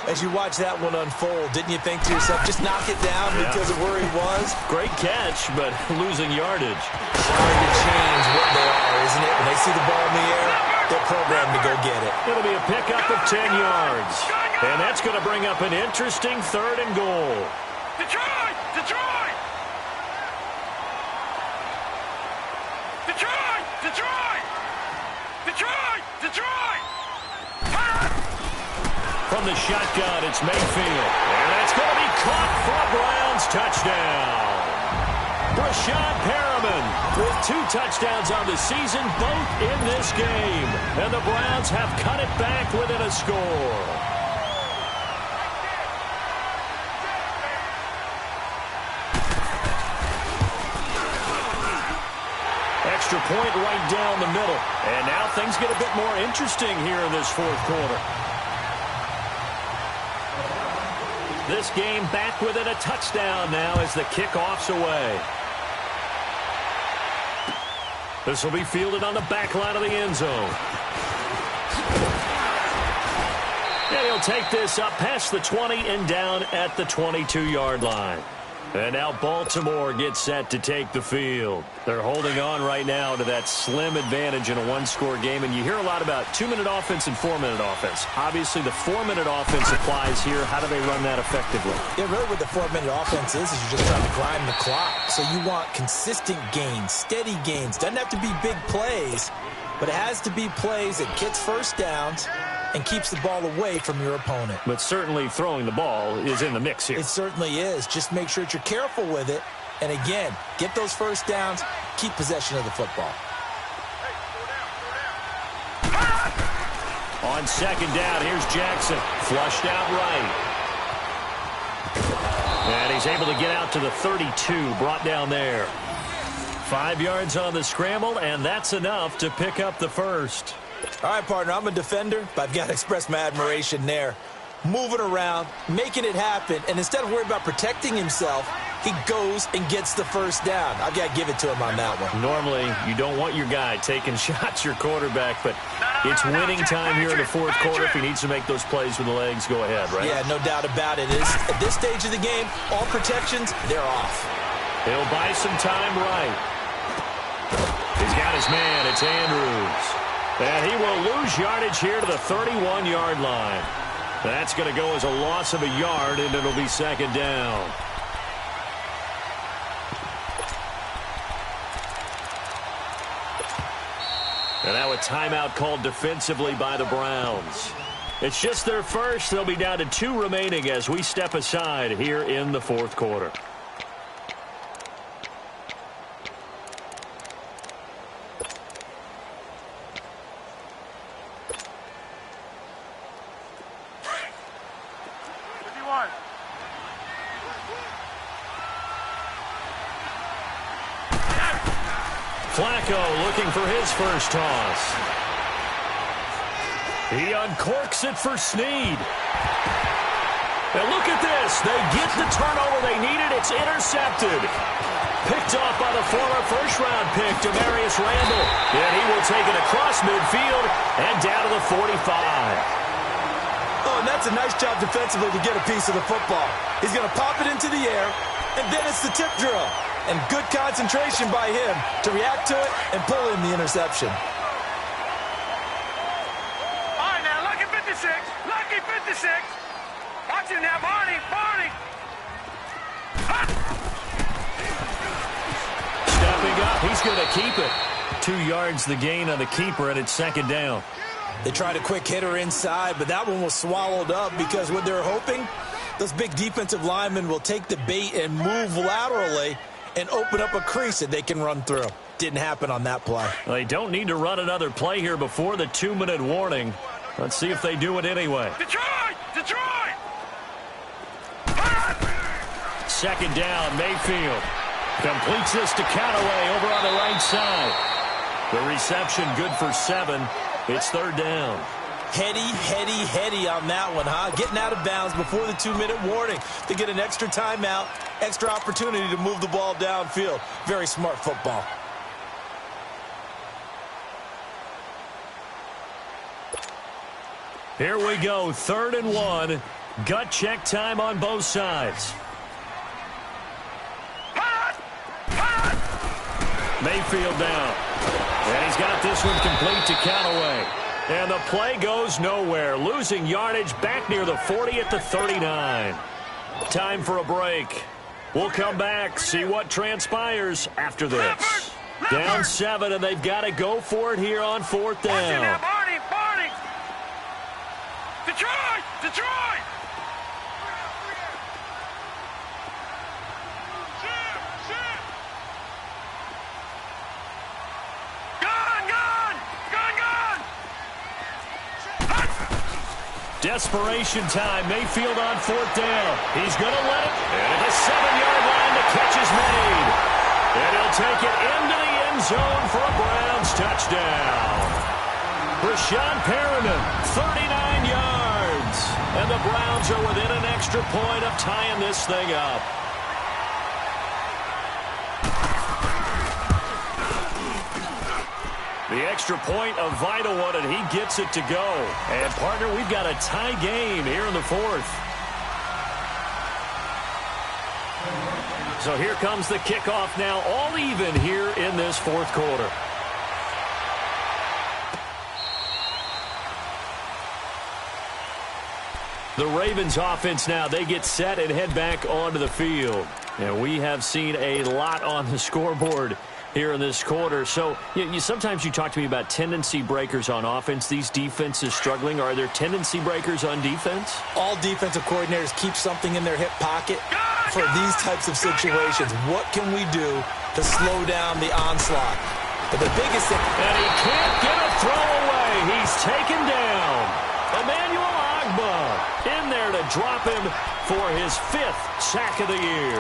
As you watch that one unfold, didn't you think to yourself, just knock it down because of where he was? Great catch, but losing yardage. It's hard to change what they are, isn't it? When they see the ball in the air, they're programmed to go get it. It'll be a pickup of 10 yards. And that's going to bring up an interesting 3rd and goal. Detroit! Detroit! Detroit! Detroit! Detroit! Detroit! From the shotgun, it's Mayfield. And that's going to be caught for a Browns Browns touchdown. Brashad Perriman with 2 touchdowns on the season, both in this game. And the Browns have cut it back within a score. Extra point right down the middle. And now things get a bit more interesting here in this fourth quarter. This game back within a touchdown now as the kickoff's away. This will be fielded on the back line of the end zone. And he'll take this up past the 20 and down at the 22-yard line. And now Baltimore gets set to take the field. They're holding on right now to that slim advantage in a one-score game. And you hear a lot about 2-minute offense and 4-minute offense. Obviously, the 4-minute offense applies here. How do they run that effectively? Yeah, really what the 4-minute offense is you're just trying to grind the clock. So you want consistent gains, steady gains. Doesn't have to be big plays, but it has to be plays that gets first downs and keeps the ball away from your opponent. But certainly throwing the ball is in the mix here. It certainly is. Just make sure that you're careful with it. And again, get those first downs, keep possession of the football. On second down, here's Jackson. Flushed out right. And he's able to get out to the 32, brought down there. 5 yards on the scramble, and that's enough to pick up the first. All right, partner, I'm a defender, but I've got to express my admiration there. Moving around, making it happen, and instead of worrying about protecting himself, he goes and gets the first down. I've got to give it to him on that one. Normally, you don't want your guy taking shots, your quarterback, but it's winning time here in the fourth quarter. If he needs to make those plays with the legs, go ahead, right? Yeah, no doubt about it. At this stage of the game, all protections, they're off. He'll buy some time right. He's got his man. It's Andrews. And he will lose yardage here to the 31-yard line. That's going to go as a loss of a yard, and it'll be second down. And now a timeout called defensively by the Browns. It's just their first. They'll be down to 2 remaining as we step aside here in the fourth quarter. Flacco looking for his first toss. He uncorks it for Snead. And look at this. They get the turnover they needed. It's intercepted. Picked off by the former first-round pick, Demarius Randall. And he will take it across midfield and down to the 45. Oh, and that's a nice job defensively to get a piece of the football. He's going to pop it into the air, and then it's the tip drill. And good concentration by him to react to it and pull in the interception. All right, now, lucky 56. Lucky 56. Watch it now, Barney. Barney. Stepping up, he's going to keep it. 2 yards the gain on the keeper, and it's second down. They tried a quick hitter inside, but that one was swallowed up because what they're hoping, those big defensive linemen will take the bait and move laterally and open up a crease that they can run through. Didn't happen on that play. They don't need to run another play here before the 2-minute warning. Let's see if they do it anyway. Detroit! Detroit! Second down, Mayfield. Completes this to Callaway over on the right side. The reception good for 7. It's third down. Heady on that one, huh? Getting out of bounds before the 2-minute warning to get an extra timeout, extra opportunity to move the ball downfield. Very smart football. Here we go, 3rd and 1. Gut check time on both sides. Mayfield down. And he's got this one complete to Callaway. And the play goes nowhere. Losing yardage back near the 40 at the 39. Time for a break. We'll come back, see what transpires after this. Down 7, and they've got to go for it here on 4th down. Barney! Barney! Detroit! Detroit! Desperation time. Mayfield on 4th down. He's going to let it. And at the 7-yard line, the catch is made. And he'll take it into the end zone for a Browns touchdown. Rashawn Perriman, 39 yards. And the Browns are within an extra point of tying this thing up. The extra point, a vital one, and he gets it to go. And, partner, we've got a tie game here in the 4th. So here comes the kickoff now, all even here in this 4th quarter. The Ravens offense now, they get set and head back onto the field. And we have seen a lot on the scoreboard here in this quarter. So sometimes you talk to me about tendency breakers on offense. These defenses struggling. Are there tendency breakers on defense? All defensive coordinators keep something in their hip pocket for these types of situations. What can we do to slow down the onslaught? But the biggest thing... And he can't get a throw away. He's taken down. Emmanuel Ogbah in there to drop him for his 5th sack of the year.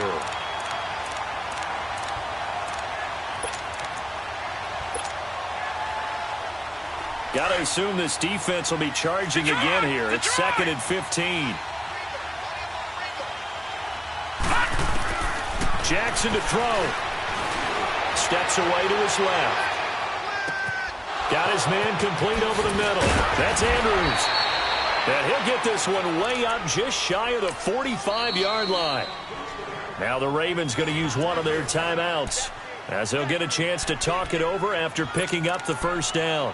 Got to assume this defense will be charging again here. It's 2nd and 15. Jackson to throw. Steps away to his left. Got his man complete over the middle. That's Andrews. And he'll get this one way up just shy of the 45-yard line. Now the Ravens going to use one of their timeouts as they'll get a chance to talk it over after picking up the 1st down.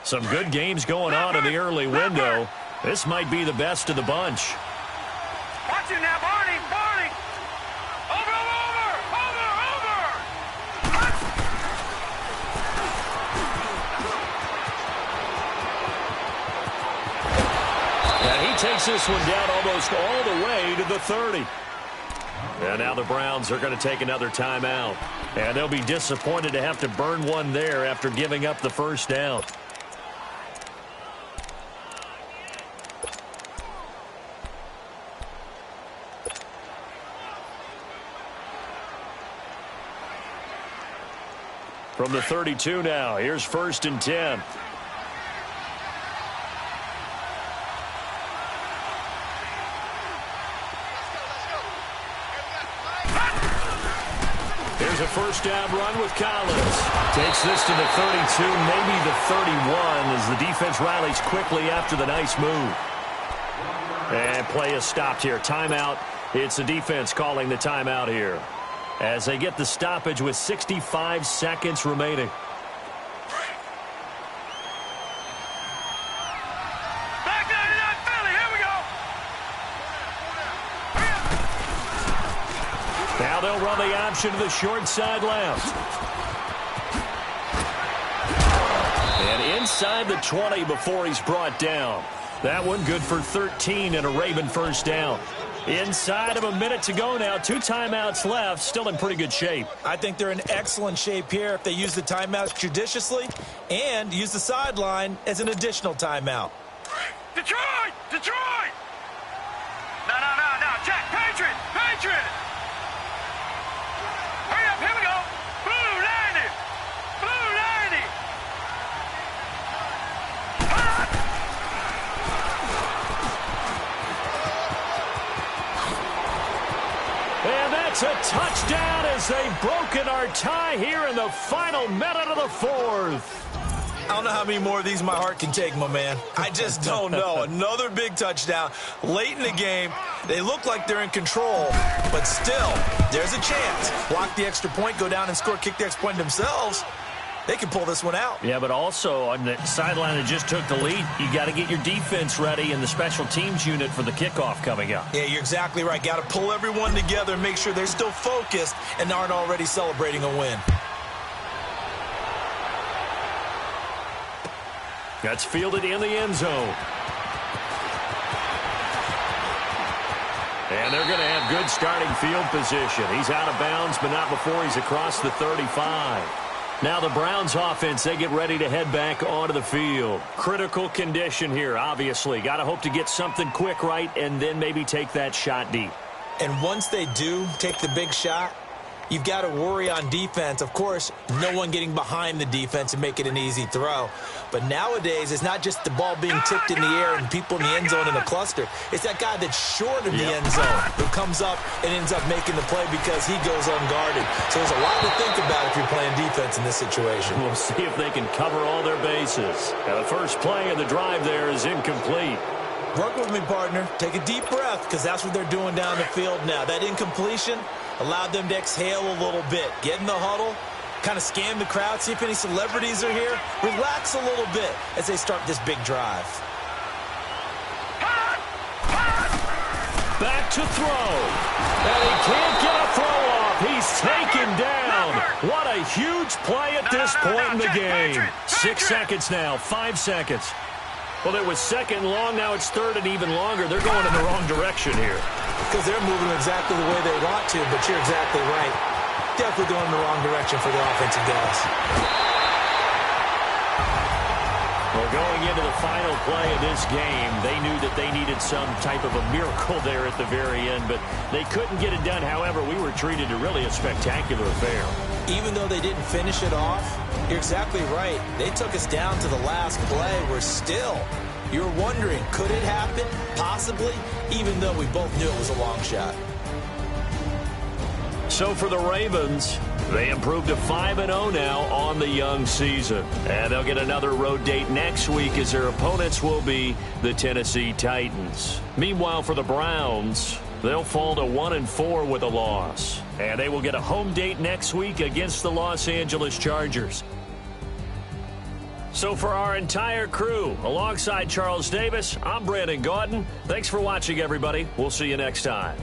Some good games going on in the early window. This might be the best of the bunch. Watch it now, Barney, Barney. Over. And he takes this one down almost all the way to the 30. And now the Browns are going to take another timeout. And they'll be disappointed to have to burn one there after giving up the 1st down. From the 32 now, here's 1st and 10. Here's a 1st down run with Collins. Takes this to the 32, maybe the 31, as the defense rallies quickly after the nice move. And play is stopped here. Timeout. It's the defense calling the timeout here, as they get the stoppage with 65 seconds remaining. Back 99 Philly, here we go. Now they'll run the option to the short side left. And inside the 20 before he's brought down. That one good for 13 and a Raven 1st down. Inside of a minute to go now. 2 timeouts left. Still in pretty good shape. I think they're in excellent shape here if they use the timeouts judiciously and use the sideline as an additional timeout. Detroit! Detroit! No, Jack, Patriot! Hurry up, here we go! Blue 90! And that's a touchdown as they've broken our tie here in the final minute of the 4th. I don't know how many more of these my heart can take, my man. I just don't know. Another big touchdown late in the game. They look like they're in control, but still, there's a chance. Block the extra point, go down and score, kick the extra point themselves. They can pull this one out. Yeah, but also on the sideline that just took the lead, you got to get your defense ready and the special teams unit for the kickoff coming up. Yeah, you're exactly right. Got to pull everyone together and make sure they're still focused and aren't already celebrating a win. That's fielded in the end zone. And they're going to have good starting field position. He's out of bounds, but not before he's across the 35. Now the Browns offense, they get ready to head back onto the field. Critical condition here, obviously. Got to hope to get something quick right and then maybe take that shot deep. And once they do take the big shot, you've got to worry on defense. Of course, no one getting behind the defense and make it an easy throw. But nowadays, it's not just the ball being tipped in the air and people in the end zone in a cluster. It's that guy that's short of the end zone who comes up and ends up making the play because he goes unguarded. So there's a lot to think about if you're playing defense in this situation. We'll see if they can cover all their bases. Now the first play of the drive there is incomplete. Work with me, partner. Take a deep breath because that's what they're doing down the field now. That incompletion allowed them to exhale a little bit. Get in the huddle, kind of scan the crowd, see if any celebrities are here. Relax a little bit as they start this big drive. Back to throw. And he can't get a throw off. He's taken down. What a huge play at this point in the game. 6 seconds now, 5 seconds. Well, it was second and long. Now it's third and even longer. They're going in the wrong direction here. Because they're moving exactly the way they want to, but you're exactly right. Definitely going in the wrong direction for the offensive guys. Well, going into the final play of this game, they knew that they needed some type of a miracle there at the very end, but they couldn't get it done. However, we were treated to really a spectacular affair. Even though they didn't finish it off, you're exactly right. They took us down to the last play. We're still, you're wondering, could it happen? Possibly, even though we both knew it was a long shot. So for the Ravens, they improved to 5-0 now on the young season. And they'll get another road date next week as their opponents will be the Tennessee Titans. Meanwhile, for the Browns, they'll fall to 1-4 with a loss. And they will get a home date next week against the Los Angeles Chargers. So for our entire crew, alongside Charles Davis, I'm Brandon Gaudin. Thanks for watching, everybody. We'll see you next time.